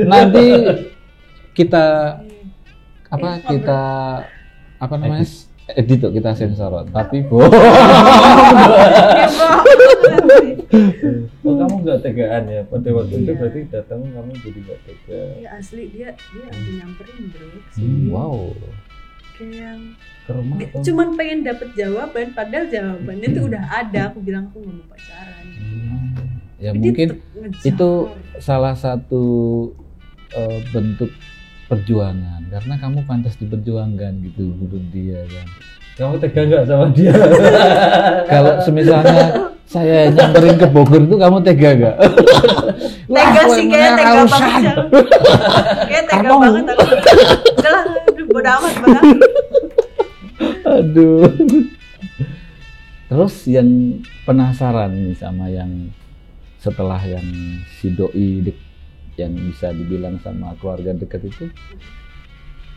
nanti kita apa namanya? Edit tuh kita sensor, tapi oh, kamu nggak tegaan ya pada waktu itu, berarti datang kamu jadi nggak tega. Iya asli dia ambil nyamperin bro kesini. Wow. Kayak yang Ke rumah atau? cuman pengen dapet jawaban, padahal jawabannya tuh udah ada. Aku bilang aku nggak mau pacaran. Ya Tapi mungkin ngejar. itu salah satu bentuk perjuangan, karena kamu pantas diperjuangkan gitu menurut dia kan. Kamu tega nggak sama dia? Kalau semisalnya saya nyamperin ke Bogor tuh kamu tega nggak? Tega sih, kayak tega banget. Kayak tega banget aku. Udahlah, bodo amat. Aduh. Terus yang penasaran nih sama yang setelah yang si doi yang bisa dibilang sama keluarga dekat itu,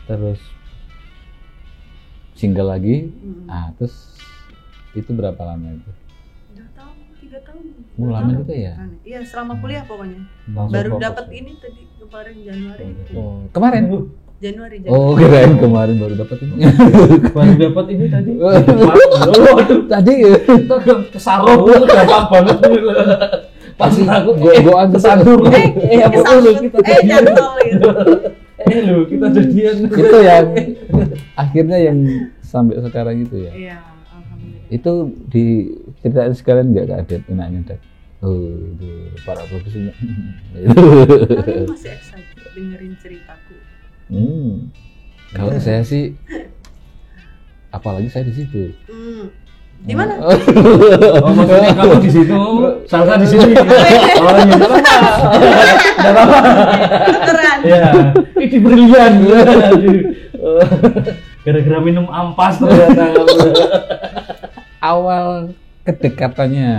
terus single lagi, terus itu berapa lama itu? 2 tahun, 3 tahun. Lama juga ya? Iya, selama kuliah pokoknya. Langsung Baru fokus dapat ya? ini tadi kemarin Januari. Oh, kemarin? Januari. Oh, kirain kemarin baru dapat ini. Baru dapat ini tadi. Tadi Itu kesarung lu gampang banget tuh. pasti goan kesandur. Jadwal gitu. Loh, kita jadian. Itu yang akhirnya yang sampai sekarang itu ya. Iya, alhamdulillah. Itu diceritain sekalian nggak Kak Adet enaknya Dad? Oh itu para profesional. Kalian masih excited dengerin ceritaku? Kalau saya sih, apalagi saya di situ. Di mana? Oh, maksudnya kamu di situ, Salsa di sini. Oh, iya, enggak apa-apa. Beneran. Ya, ini brilian. Gara-gara minum ampas ternyata. Awal kedekatannya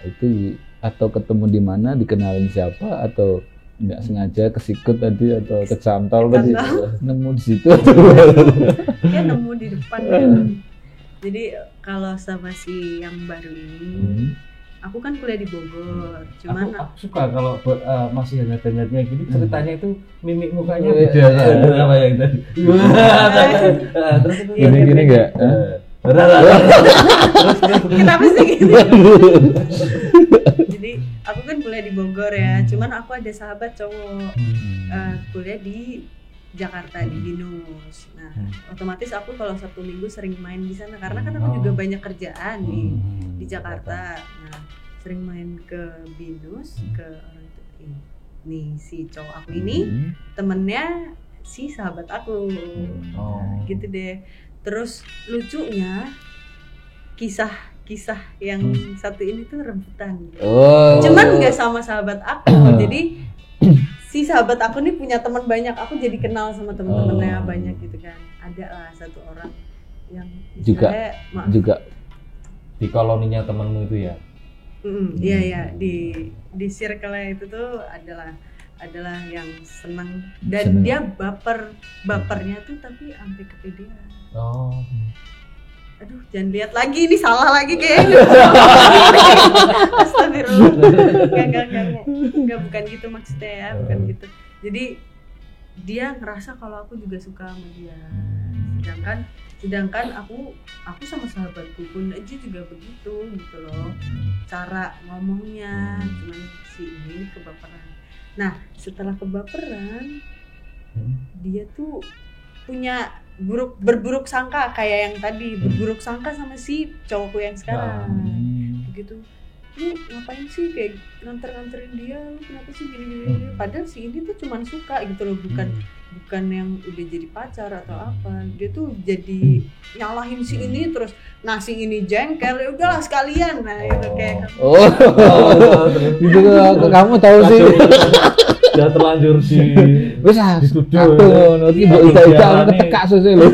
itu atau ketemu di mana, dikenalin siapa, atau nggak sengaja kesikut tadi atau kecantol tadi, nemu di situ. Kayak nemu di depan ya. Jadi kalau sama si yang baru ini, aku kan kuliah di Bogor. Cuman aku suka kalau masih hangat-hangatnya gini ceritanya itu mimik mukanya beda sama yang tadi. Terus Gini-gini nggak? kenapa sih gitu? Jadi aku kan kuliah di Bogor ya. Cuman aku ada sahabat cowok kuliah di Jakarta di Binus. Nah, otomatis aku kalau Sabtu Minggu sering main di sana karena kan aku juga banyak kerjaan nih di Jakarta. Nah, sering main ke Binus ke orang itu. Nih si cowok aku ini temennya si sahabat aku. Gitu deh. Terus lucunya kisah yang satu ini tuh rebutan. Cuman nggak sama sahabat aku. Jadi si sahabat aku nih punya teman banyak, aku jadi kenal sama teman-temannya banyak gitu kan. Ada lah satu orang yang juga di koloninya temanmu itu ya. Iya di circle-nya itu tuh adalah yang senang dan dia bapernya tuh tapi sampai kepedean. Aduh, jangan lihat lagi, ini salah lagi kayaknya. Astagfirullah. Enggak, bukan gitu maksudnya ya, bukan gitu. Jadi dia ngerasa kalau aku juga suka sama dia. Sedangkan aku sama sahabatku pun aja juga begitu gitu loh. Cara ngomongnya cuman si ini kebaperan. Nah, setelah kebaperan dia tuh punya berburuk sangka kayak yang tadi, berburuk sangka sama si cowokku yang sekarang. Begitu. Lu ngapain sih kayak nganter-nganterin dia, lu kenapa sih gini-gini. Padahal si ini tuh cuman suka gitu loh, bukan yang udah jadi pacar atau apa. Dia tuh jadi nyalahin si ini terus, nah si ini jengkel, ya udahlah sekalian. Nah itu kayak gitu. Kamu tahu sih udah terlanjur di studio nanti mbok ida ketekak sesuk lho.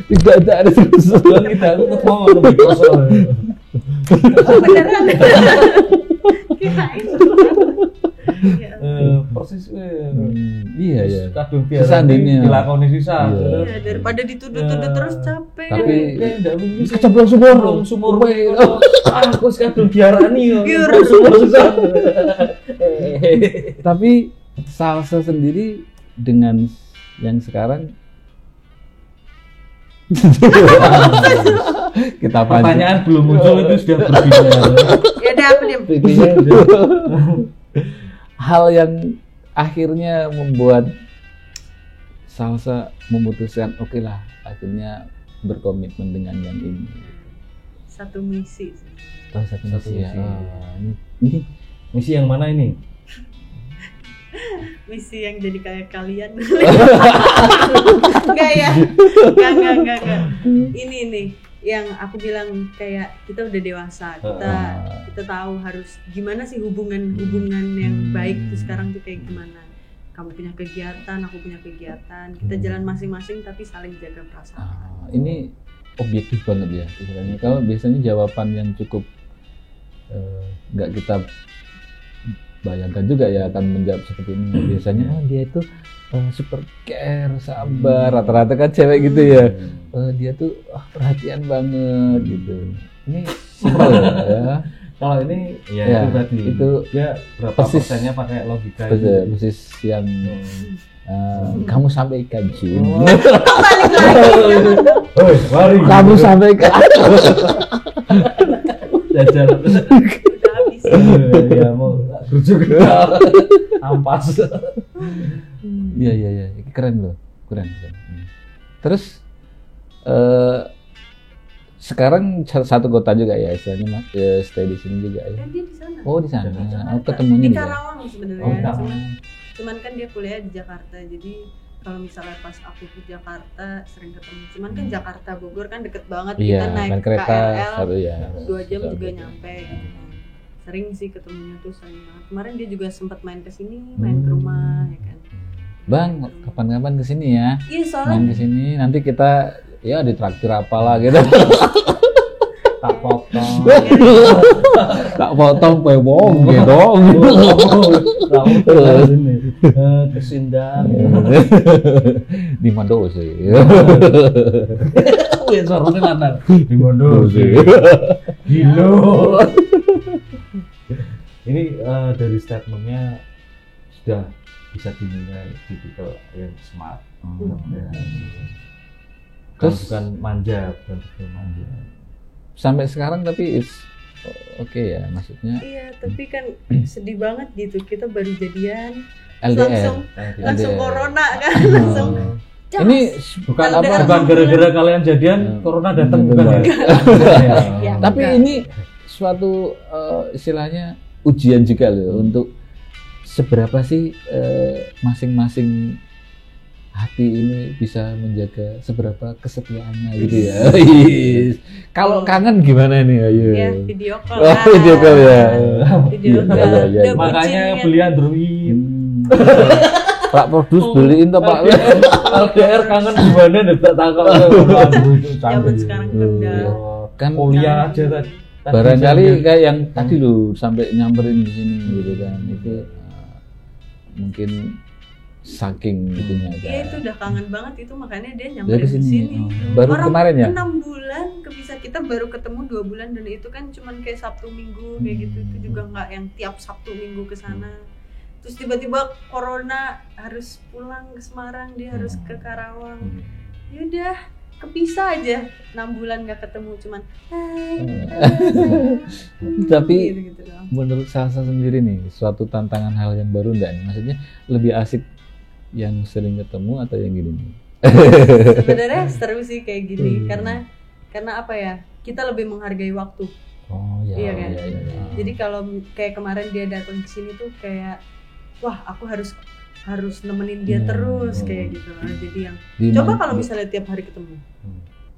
Tidak ada terus kita mau lebih kosong. Beneran. Kirain. Persis iya ya. Kadung biasa dilakoni sisa. Iya, daripada dituduh-tuduh terus capek. Tapi ndak wis kecemplung sumur. Aku kadung diarani yo. Tapi Salsa sendiri dengan yang sekarang kita pertanyaan belum muncul itu sudah berbicara. Ya udah apa dia? Hal yang akhirnya membuat Salsa memutuskan oke lah akhirnya berkomitmen dengan yang ini. Satu misi. Satu misi ya. Ini misi yang mana ini? Misi yang jadi kayak kalian. Enggak ya? Enggak. Ini yang aku bilang kayak kita udah dewasa, kita tahu harus gimana sih hubungan yang baik tuh sekarang tuh kayak gimana. Kamu punya kegiatan, aku punya kegiatan, kita jalan masing-masing tapi saling jaga perasaan. Ini objektif banget ya istilahnya. Kalau biasanya jawaban yang cukup nggak kita bayangkan juga ya akan menjawab seperti ini. Biasanya dia itu super care, sabar, rata-rata kan cewek gitu ya. Dia tuh perhatian banget gitu. Ini simpel ya. Kalau ini ya itu berarti itu ya berapa persennya pakai logika itu. Persis yang kamu sampaikan Jin. Balik lagi. Kamu sampaikan. Jajal. Udah habis. Ya mau rujuk ampas. Iya, keren loh, keren. Terus sekarang satu kota juga ya istilahnya Mas, stay di sini juga ya. Dia di sana. Oh di sana. Jakarta. Ketemunya di juga. Karawang sebenarnya. Oh, Cuman kan dia kuliah di Jakarta, jadi kalau misalnya pas aku ke Jakarta sering ketemu. Cuman kan Jakarta Bogor kan deket banget, Iya, kita naik kereta KRL 1 jam juga nyampe gitu kan. Sering sih ketemunya tuh, sering banget. Kemarin dia juga sempat main ke sini, main ke rumah ya kan. Bang, kapan-kapan kesini ya? Iya, soalnya main kesini, nanti kita ya ditraktir apalah gitu. Tak potong. Tak potong pewong gitu. Kamu tuh sini. Kesindang. Di Mando sih. Wih, suaranya lanang. Di Mando sih. Gilo. Ini dari statementnya sudah bisa dinilai tipikal yang smart. Terus bukan manja, bukan manja. Sampai sekarang tapi oke ya, maksudnya. Iya, tapi kan sedih banget gitu. Kita baru jadian, LDR. langsung corona kan, langsung. Ini bukan apa? Bukan gara-gara kalian jadian, corona datang bukan ya? Tapi ini suatu istilahnya ujian juga loh untuk seberapa sih masing-masing hati ini bisa menjaga seberapa kesetiaannya gitu ya. Kalau kangen gimana nih? Ayo. Ya, video call. Oh, video call ya. Video call. Ya. Makanya beli Android. Pak Produs beliin tuh Pak. LDR kangen gimana nih? Tak takut. Zaman sekarang kan udah kan kuliah aja tadi. Barangkali kayak yang tadi lu sampai nyamperin di sini gitu kan. Itu mungkin saking gitunya kan. Iya, itu udah kangen banget itu, makanya dia nyamperin Ke di sini. Baru Orang kemarin ya? 6 bulan kepisah, kita baru ketemu 2 bulan dan itu kan cuman kayak Sabtu Minggu kayak gitu. Itu juga nggak yang tiap Sabtu Minggu ke sana. Terus tiba-tiba corona harus pulang ke Semarang, dia harus ke Karawang. Yaudah, kepisah aja 6 bulan nggak ketemu, cuman hai. Tapi gitu doang. menurut Salsa sendiri nih, suatu tantangan hal yang baru enggak nih? Maksudnya lebih asik yang sering ketemu atau yang gini nih? Sebenarnya seru sih kayak gini, karena apa ya, kita lebih menghargai waktu. Oh Iya kan? iya. Jadi kalau kayak kemarin dia datang ke sini tuh kayak, wah aku harus nemenin dia terus kayak gitu. Jadi yang coba kalau misalnya tiap hari ketemu,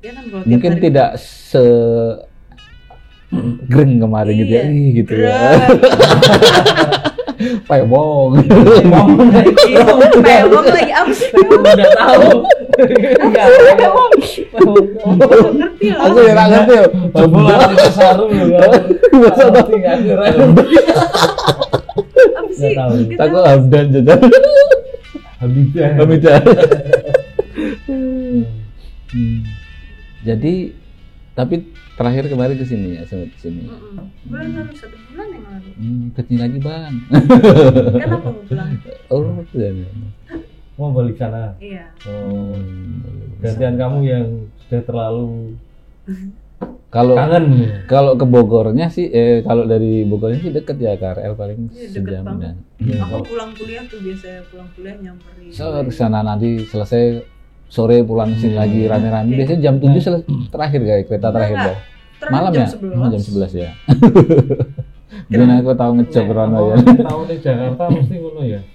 ya kan kalau tiap mungkin hari tidak se greng kemarin gitu ya, gitu ya. Pewong lagi apa sih? Udah tahu. Ngerti lah. Aku ya nggak ngerti ya. Bola itu saru ya. Apa sih? Takut Hamdan jajan. Hamidah. Jadi tapi terakhir kemarin kesini ya, sampai kesini. Bulan lalu, 1 bulan yang lalu. Kesini lagi bang. Kenapa mau pulang? Oh ya. Mau balik sana. Iya. Oh. Gantian kamu yang sudah terlalu Kalau kangen. Kalau ke Bogornya sih, kalau dari Bogornya sih deket ya, KRL paling Deket sejam. banget. Ya. Aku pulang kuliah tuh biasanya pulang kuliah nyamperin. Ke sana nanti selesai sore pulang sini lagi rame-rame. Biasanya jam 7 terakhir kayak kereta terakhir ya. Malam ya? Jam 11 ya. Dan aku tahu ngecek Rono ya. Tahu nih Jakarta mesti ngono ya.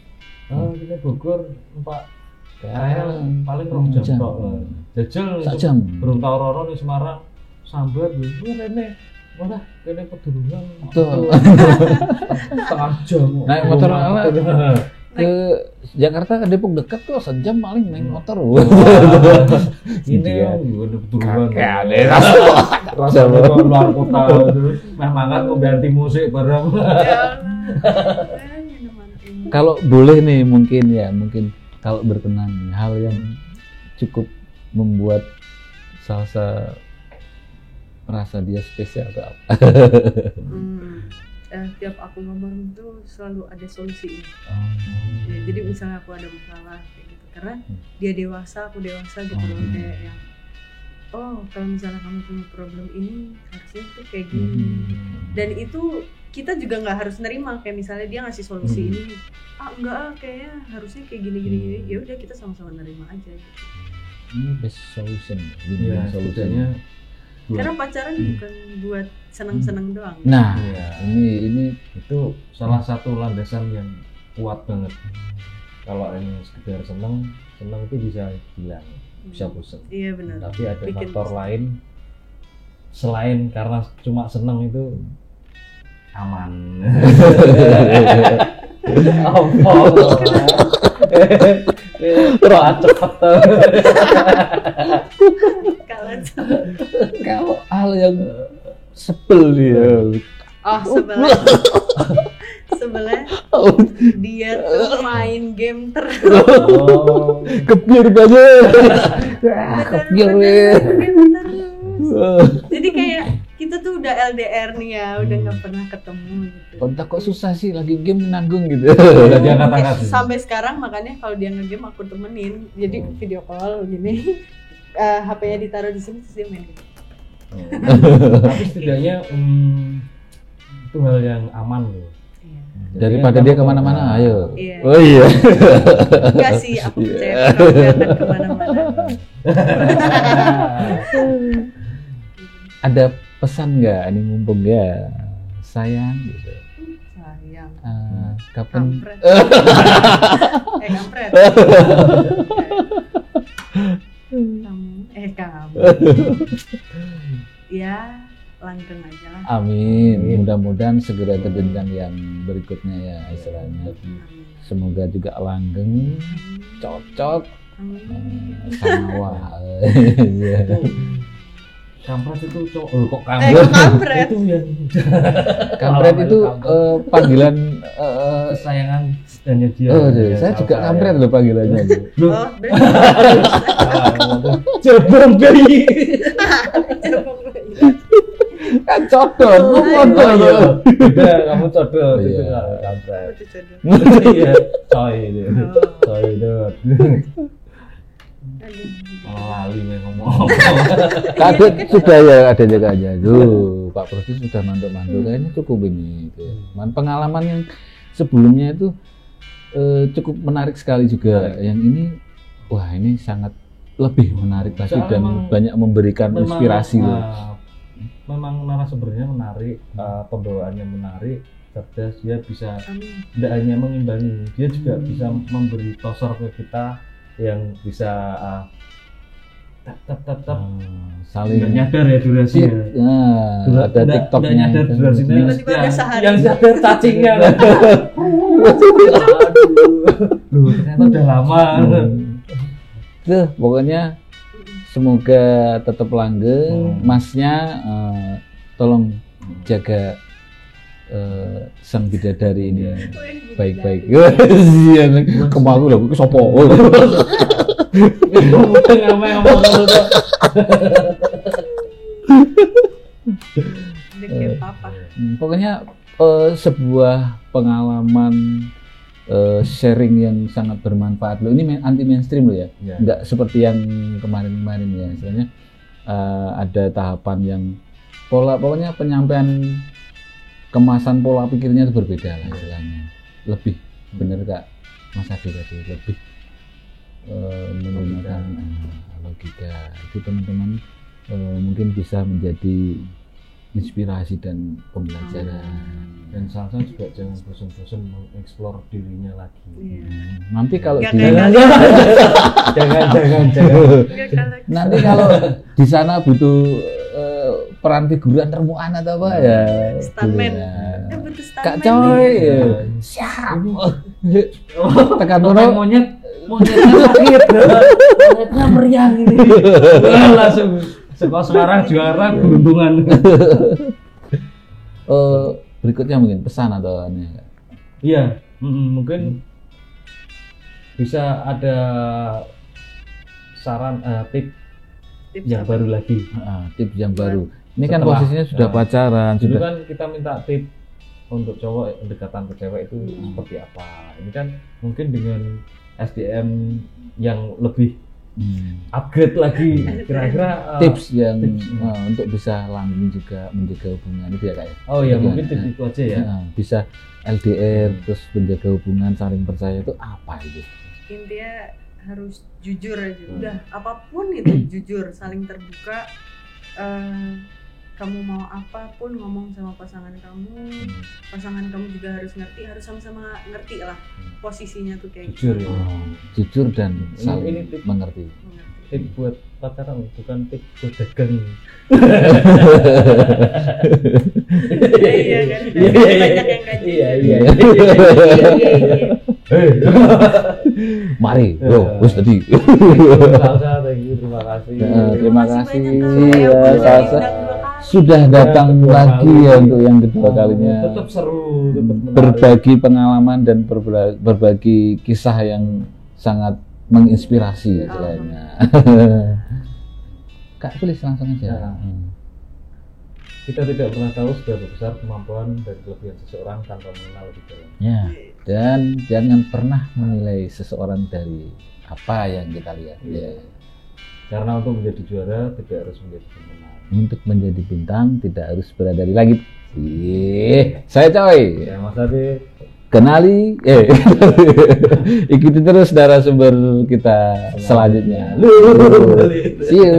Kita Bogor 4 KRL paling 2 jam tok. Jajal jam. Belum tahu Roro nih Semarang sambat lho rene. Malah kene pedurungan. Betul. Setengah jam. Naik motor ke Jakarta ke Depok dekat kok, sejam paling naik motor. Ini yang udah pedurungan. Rasa luar kota terus mangan kok ganti musik bareng. Kalau boleh nih mungkin kalau berkenan hal yang cukup membuat Salsa merasa dia spesial atau apa? Tiap aku ngomong itu selalu ada solusi. Ya, jadi misalnya aku ada masalah kayak gitu, karena dia dewasa, aku dewasa gitu loh, kayak yang oh kalau misalnya kamu punya problem ini harusnya tuh kayak gini. Dan itu kita juga nggak harus nerima, kayak misalnya dia ngasih solusi ini, enggak kayaknya harusnya kayak gini. Ya udah kita sama-sama nerima aja gitu. Ini best solution, ya, solusinya karena pacaran bukan buat senang-senang doang. Nah, ini itu salah satu landasan yang kuat banget. Kalau ini sekedar senang itu bisa hilang, bisa bosan. Iya benar. Tapi ada faktor lain selain karena cuma senang itu aman. Kalau hal yang sebel dia. Sebelah dia tuh main game terus. Kepir banget. Kepir. Jadi kayak kita tuh udah LDR nih ya, udah nggak pernah ketemu gitu. Kontak kok susah sih, lagi game nanggung gitu. Sampai sekarang makanya kalau dia ngegame aku temenin, jadi video call gini, HP-nya ditaruh di sini terus dia main gitu. Tapi setidaknya itu hal yang aman loh. Daripada dia kemana-mana, ayo. Iya. Oh iya. Enggak sih, aku percaya kamu gak akan kemana-mana. Ada pesan nggak? Ini mumpung ya, sayang gitu. Sayang. Kapan? Kampret. Kamu. Ya. Langgeng aja lah. Amin. Mudah-mudahan segera ke jenjang yang berikutnya ya istilahnya. Semoga juga langgeng, cocok, sama wah. Kampret itu kok kampret? Itu ya. Kampret itu panggilan kesayangan hanya dia. Saya juga kampret loh panggilannya. Oh, Jebong bayi. Kan codol, ya. Udah kamu codol itu kampret. Iya, coy itu. Coy itu. Lali ngomong. Kaget sudah ya ada jaganya. Pak Produs sudah mantuk-mantuk kayaknya cukup ini. Pengalaman yang sebelumnya itu cukup menarik sekali juga. Yang ini wah ini sangat lebih menarik lagi dan banyak memberikan inspirasi loh. Memang narasumbernya menarik, pembawaannya menarik, cerdas, dia bisa tidak hanya mengimbangi, dia juga bisa memberi tosor ke kita yang bisa saling nggak nyadar ya durasinya. Ada TikToknya. Nggak nyadar durasinya. Yang sadar cacingnya. Aduh, ternyata udah lama. Tuh, pokoknya semoga tetap langgeng. Masnya tolong jaga sang bidadari ini baik-baik. Kemaku lah, aku sopo. Pokoknya sebuah pengalaman sharing yang sangat bermanfaat loh. Ini anti mainstream loh ya. Nggak seperti yang kemarin-kemarin ya. Istilahnya ada tahapan yang pokoknya penyampaian kemasan pola pikirnya itu berbeda lah istilahnya. Lebih bener Kak Mas Adi tadi, lebih menggunakan logika. Itu teman-teman mungkin bisa menjadi inspirasi dan pembelajaran. Dan Salsa juga jangan bosan-bosan mengeksplor dirinya lagi. Nanti kalau jangan. Nanti kalau di sana butuh peran figuran termuan atau apa ya? Stuntman. Kak Coy. Siap. Tekan monyetnya sakit. Monyetnya meriang ini. Langsung sekarang juara beruntungan. Berikutnya mungkin pesan atau ini. Iya, mungkin bisa ada saran tips yang baru lagi. Tips yang baru. Ini kan posisinya sudah pacaran, dulu sudah kan kita minta tips untuk cowok pendekatan ke cewek itu seperti apa. Ini kan mungkin dengan SDM yang lebih upgrade lagi kira-kira tips yang untuk bisa langgeng juga menjaga hubungan itu ya kayak. Oh ya mungkin tips itu aja ya. Bisa LDR terus menjaga hubungan saling percaya itu apa itu? Intinya harus jujur aja. Udah apapun itu jujur, saling terbuka. Kamu mau apapun ngomong sama pasangan kamu juga harus ngerti, harus sama-sama ngerti lah posisinya tuh kayak jujur gitu. Jujur dan saling ini mengerti. Tip buat pacaran bukan tip buat dagang. Iya kan, banyak yang gaji. Iya. Mari, bro, wis tadi. Terima kasih. Terima kasih. Iya, Salsa sudah datang lagi ya untuk yang kedua kalinya. Tetap seru, tetap menarik. Berbagi pengalaman dan berbagi kisah yang sangat menginspirasi istilahnya. Kak, tulis langsung aja. Kita tidak pernah tahu seberapa besar kemampuan dan kelebihan seseorang tanpa mengenal lebih dalam. Ya, dan jangan pernah menilai seseorang dari apa yang kita lihat. Ya. Karena untuk menjadi juara tidak harus menjadi pemenang. Untuk menjadi bintang tidak harus berada di langit. Saya Coy. Ya Mas Ade. Kenali, ikuti terus narasumber kita selanjutnya. See you.